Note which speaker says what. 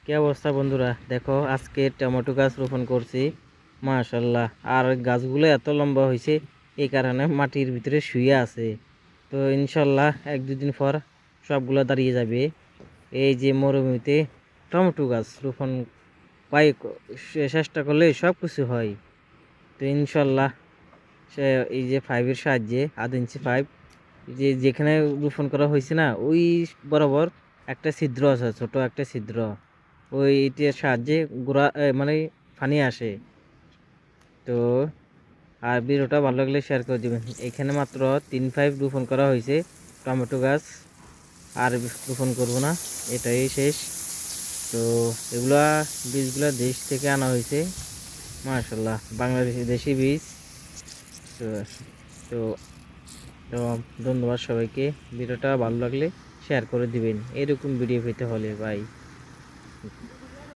Speaker 1: কি অবস্থা বন্ধুরা, দেখো আজকে টমেটো গাছ রোপণ করছি। মাশাল্লাহ, আর গাছগুলো এত লম্বা হয়েছে, এই কারণে মাটির ভিতরে শুয়ে আছে। তো ইনশাল্লাহ এক দুদিন পর সবগুলো দাঁড়িয়ে যাবে। এই যে মরুভূমিতে টমেটো গাছ রোপণ পাই চেষ্টা করলে সব কিছু হয়। তো ইনশাল্লাহ সে এই যে পাইপের সাহায্যে 1.5 ইঞ্চি পাইপ যেখানে রোপণ করা হয়েছে না, ওই বরাবর একটা ছিদ্র আছে, ছোট একটা ছিদ্র। ওইটার সাহায্যে গোড়া মানে পানি আসে। তো আর ভিডিওটা ভালো লাগলে শেয়ার করে দিবেন। এখানে মাত্র 3 পাইপ রোপণ করা হয়েছে টমেটো গাছ, আর রোপণ করব না, এটাই শেষ। তো এগুলা বীজগুলা দেশ থেকে আনা হয়েছে, মাশাল্লাহ বাংলাদেশি দেশি বীজ। তো তো তো ধন্যবাদ সবাইকে। ভিডিওটা ভালো লাগলে শেয়ার করে দিবেন, এরকম ভিডিও পেতে হলে ভাই।